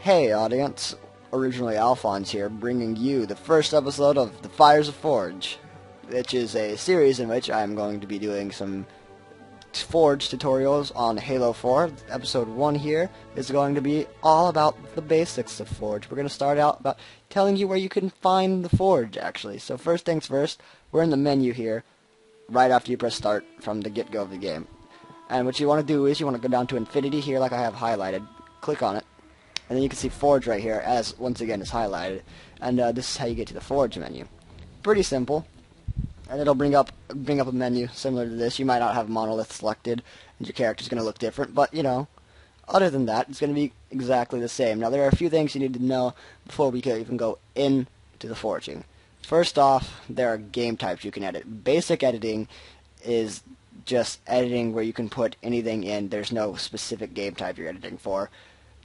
Hey audience, originally Alphonse here, bringing you the first episode of The Fires of Forge, which is a series in which I'm going to be doing some Forge tutorials on Halo 4. Episode 1 here is going to be all about the basics of Forge. We're going to start out about telling you where you can find the Forge, actually. So first things first, we're in the menu here, right after you press start from the get-go of the game. And what you want to do is you want to go down to Infinity here like I have highlighted, click on it, and then you can see Forge right here, as once again is highlighted. And this is how you get to the Forge menu. Pretty simple. And it'll bring up a menu similar to this. You might not have Monolith selected, and your character's going to look different. But, you know, other than that, it's going to be exactly the same. Now, there are a few things you need to know before we can even go into the forging. First off, there are game types you can edit. Basic editing is just editing where you can put anything in. There's no specific game type you're editing for.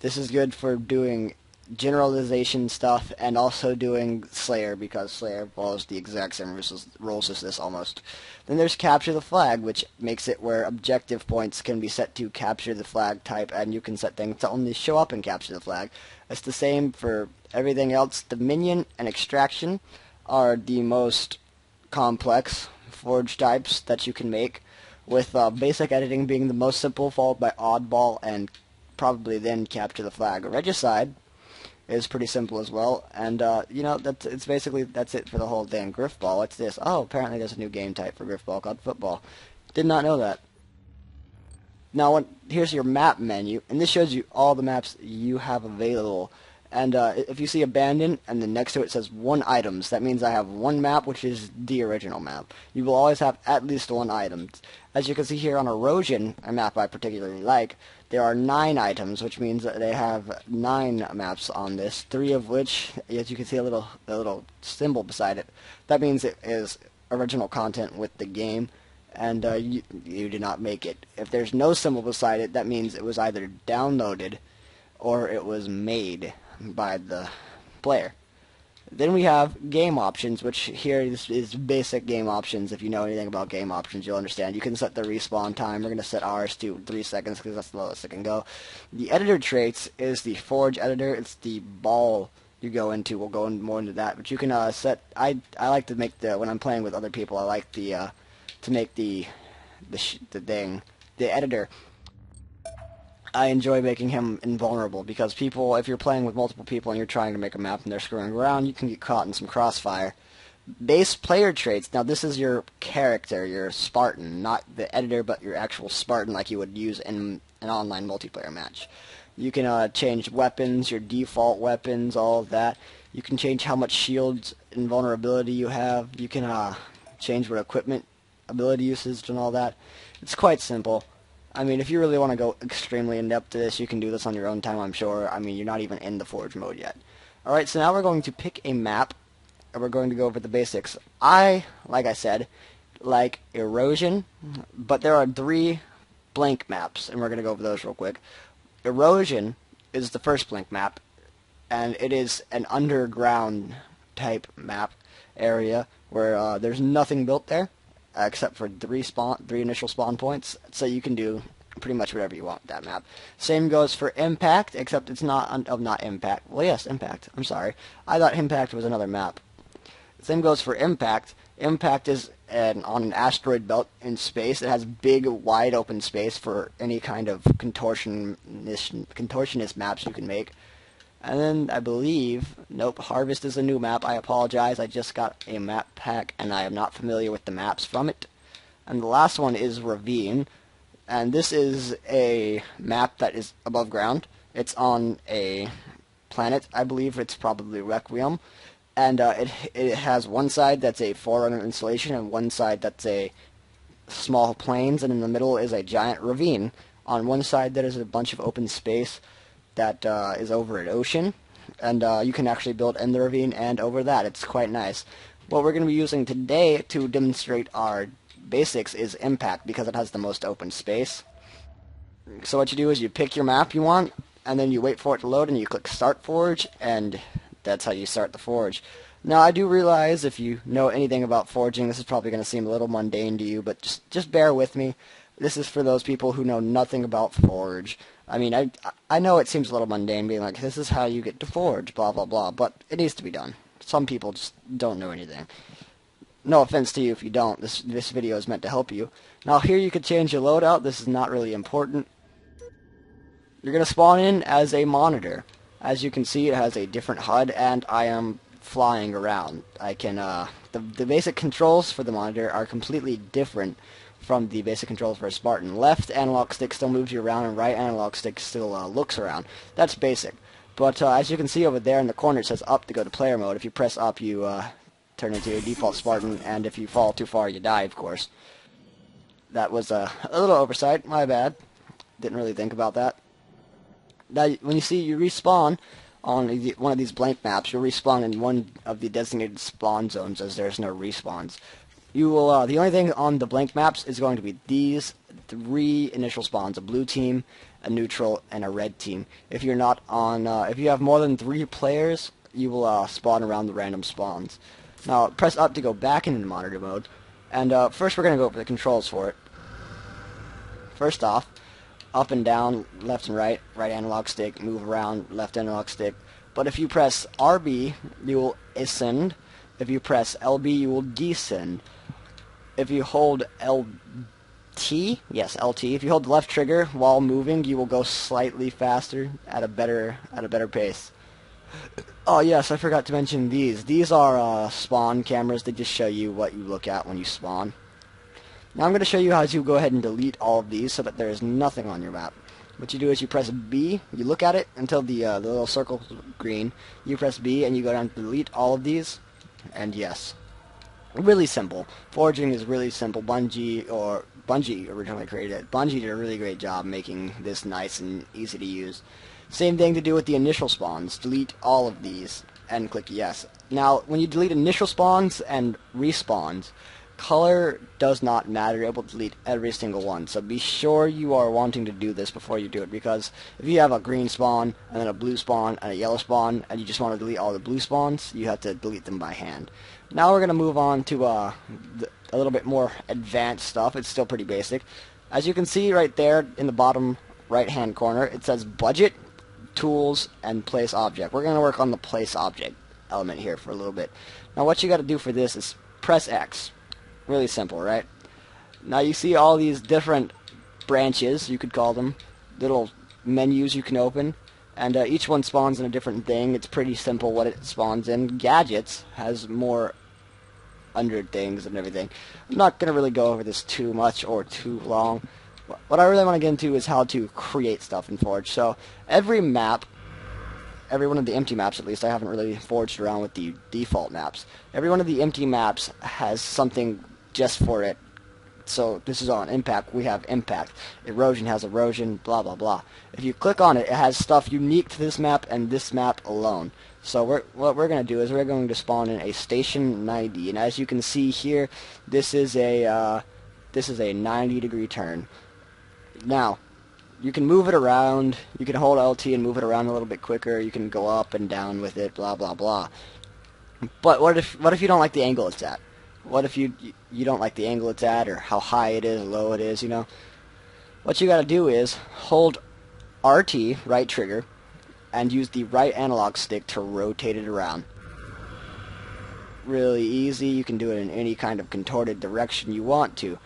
This is good for doing generalization stuff and also doing Slayer, because Slayer follows the exact same rules as this almost. Then there's Capture the Flag, which makes it where objective points can be set to Capture the Flag type, and you can set things to only show up in Capture the Flag. It's the same for everything else. Dominion and Extraction are the most complex Forge types that you can make, with basic editing being the most simple, followed by Oddball and probably then Capture the Flag. Regicide is pretty simple as well, and you know, that's it for the whole thing. Griffball, what's this? Oh, apparently there's a new game type for Griffball called Football. Did not know that. Now, here's your map menu, and this shows you all the maps you have available. And if you see Abandoned, and then next to it says 1 items, that means I have 1 map, which is the original map. You will always have at least 1 item. As you can see here on Erosion, a map I particularly like, there are 9 items, which means that they have 9 maps on this, 3 of which, as you can see a little symbol beside it, that means it is original content with the game, and you did not make it. If there's no symbol beside it, that means it was either downloaded or it was made by the player. Then we have game options, which here is basic game options. If you know anything about game options, you'll understand. You can set the respawn time. We're going to set ours to 3 seconds because that's the lowest it can go. The editor traits is the Forge editor. It's the ball you go into. We'll go more into that. But you can set. I like to make when I'm playing with other people, I like to make the editor. I enjoy making him invulnerable, because people, if you're playing with multiple people and you're trying to make a map and they're screwing around, you can get caught in some crossfire. Base player traits. Now this is your character, your Spartan, not the editor, but your actual Spartan like you would use in an online multiplayer match. You can change weapons, your default weapons, all of that. You can change how much shields and vulnerability you have. You can change what equipment, ability usage, and all that. It's quite simple. I mean, if you really want to go extremely in-depth to this, you can do this on your own time, I'm sure. I mean, you're not even in the Forge mode yet. Alright, so now we're going to pick a map, and we're going to go over the basics. Like I said, like Erosion, but there are 3 blank maps, and we're going to go over those real quick. Erosion is the first blank map, and it is an underground type map area where there's nothing built there, except for 3 initial spawn points, so you can do pretty much whatever you want with that map. Same goes for Impact, except it's not Impact. Well, yes, Impact. I'm sorry. I thought Impact was another map. Same goes for Impact. Impact is on an asteroid belt in space. It has big, wide open space for any kind of contortionist maps you can make. And then I believe, nope, Harvest is a new map. I apologize, I just got a map pack and I am not familiar with the maps from it. And the last one is Ravine, and this is a map that is above ground. It's on a planet, I believe it's probably Requiem, and it has one side that's a Forerunner installation and one side that's a small plains, and in the middle is a giant ravine. On one side there is a bunch of open space that is over an ocean, and you can actually build in the ravine and over that. It's quite nice. What we're going to be using today to demonstrate our basics is Impact, because it has the most open space. So what you do is you pick your map you want, and then you wait for it to load, and you click Start Forge, and that's how you start the Forge. Now, I do realize if you know anything about forging, this is probably going to seem a little mundane to you, but just bear with me. This is for those people who know nothing about Forge. I mean, I know it seems a little mundane being like, this is how you get to Forge, blah, blah, blah, but it needs to be done. Some people just don't know anything. No offense to you if you don't. This video is meant to help you. Now here you could change your loadout. This is not really important. You're going to spawn in as a monitor. As you can see, it has a different HUD, and I am flying around. I can, the basic controls for the monitor are completely different from the basic controls for a Spartan. Left analog stick still moves you around, and right analog stick still looks around. That's basic. But as you can see over there in the corner, it says up to go to player mode. If you press up, you turn into your default Spartan, and if you fall too far, you die, of course. That was a little oversight. My bad. Didn't really think about that. Now, when you see you respawn on one of these blank maps, you'll respawn in one of the designated spawn zones, as there's no respawns. You will. The only thing on the blank maps is going to be these 3 initial spawns: a blue team, a neutral, and a red team. If you're not on, if you have more than 3 players, you will spawn around the random spawns. Now, press up to go back into monitor mode, and first we're going to go over the controls for it. First off, up and down, left and right analog stick, move around, left analog stick. But if you press RB, you will ascend. If you press LB, you will descend. If you hold LT, yes, LT. If you hold the left trigger while moving, you will go slightly faster at a better pace. Oh yes, I forgot to mention these. These are spawn cameras. They just show you what you look at when you spawn. Now I'm going to show you how to go ahead and delete all of these so that there is nothing on your map. What you do is you press B, you look at it until the little circle green. You press B and you go down to delete all of these, and yes. Really simple. Forging is really simple. Bungie originally created it. Bungie did a really great job making this nice and easy to use. Same thing to do with the initial spawns. Delete all of these and click yes. Now, when you delete initial spawns and respawns, color does not matter. You're able to delete every single one. So be sure you are wanting to do this before you do it, because if you have a green spawn and then a blue spawn and a yellow spawn and you just want to delete all the blue spawns, you have to delete them by hand. Now we're going to move on to a little bit more advanced stuff. It's still pretty basic. As you can see right there in the bottom right hand corner, it says budget, tools, and place object. We're going to work on the place object element here for a little bit. Now what you got to do for this is press X. Really simple, right? Now you see all these different branches, you could call them, little menus you can open, and each one spawns in a different thing. It's pretty simple what it spawns in. Gadgets has more 100 things and everything. I'm not going to really go over this too much or too long. What I really want to get into is how to create stuff in Forge. So every map, every one of the empty maps at least, I haven't really forged around with the default maps. Every one of the empty maps has something just for it. So this is on impact, we have impact. Erosion has erosion, blah blah blah. If you click on it, it has stuff unique to this map and this map alone. So what we're going to do is we're going to spawn in a station 90, and as you can see here, this is a 90-degree turn. Now, you can move it around. You can hold LT and move it around a little bit quicker. You can go up and down with it, blah blah blah. But what if you don't like the angle it's at? What if you don't like the angle it's at, or how high it is, low it is, you know? What you got to do is hold RT, right trigger, and use the right analog stick to rotate it around. Really easy. You can do it in any kind of contorted direction you want to.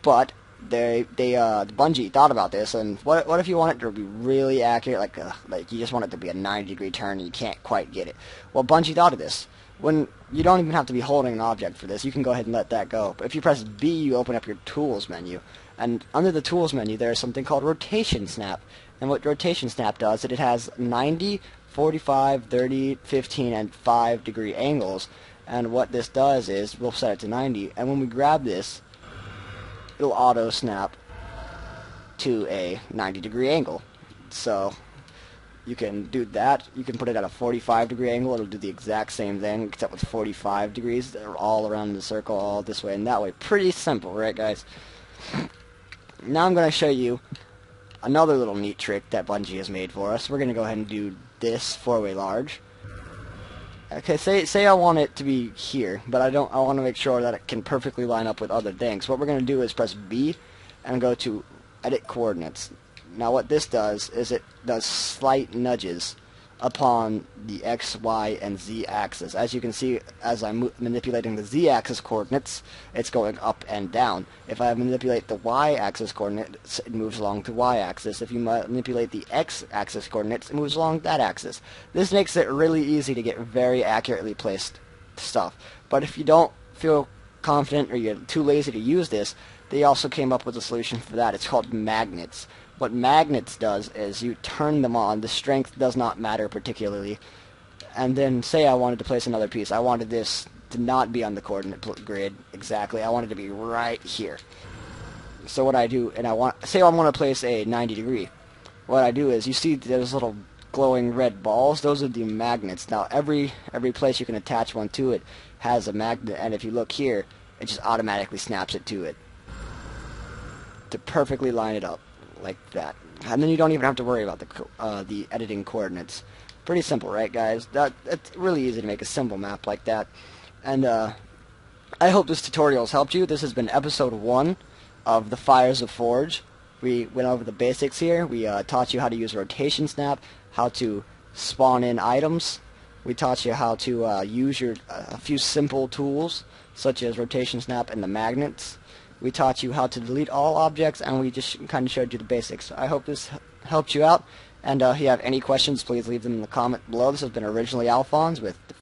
But Bungie thought about this, and what if you want it to be really accurate, like you just want it to be a 90-degree turn and you can't quite get it? Well, Bungie thought of this. When you don't even have to be holding an object for this, you can go ahead and let that go. But if you press B, you open up your tools menu, and under the tools menu there is something called rotation snap. And what rotation snap does, it has 90, 45, 30, 15, and 5-degree angles. And what this does is we'll set it to 90, and when we grab this, it'll auto snap to a 90-degree angle. So you can do that. You can put it at a 45-degree angle. It'll do the exact same thing, except with 45 degrees. They're all around the circle, all this way and that way. Pretty simple, right, guys? Now I'm going to show you another little neat trick that Bungie has made for us. We're going to go ahead and do this 4-way large. Okay, say I want it to be here, but I want to make sure that it can perfectly line up with other things. What we're going to do is press B, and go to edit coordinates. Now what this does is it does slight nudges upon the X, Y, and Z axis. As you can see, as I'm manipulating the Z axis coordinates, it's going up and down. If I manipulate the Y axis coordinates, it moves along the Y axis. If you manipulate the X axis coordinates, it moves along that axis. This makes it really easy to get very accurately placed stuff. But if you don't feel confident or you're too lazy to use this, they also came up with a solution for that. It's called magnets. What magnets does is you turn them on. The strength does not matter particularly. And then say I wanted to place another piece. I wanted this to not be on the coordinate grid exactly. I wanted it to be right here. So what I do, and I want to place a 90 degree. What I do is, you see those little glowing red balls? Those are the magnets. Now every place you can attach one to it has a magnet, and if you look here, it just automatically snaps it to it to perfectly line it up like that. And then you don't even have to worry about the editing coordinates. Pretty simple, right, guys? It's really easy to make a simple map like that. And I hope this tutorial has helped you. This has been episode 1 of the Fires of Forge. We went over the basics here. We taught you how to use rotation snap, how to spawn in items. We taught you how to use a few simple tools such as rotation snap and the magnets. We taught you how to delete all objects, and we just kind of showed you the basics. I hope this helped you out, and if you have any questions, please leave them in the comment below. This has been originally Alphonse with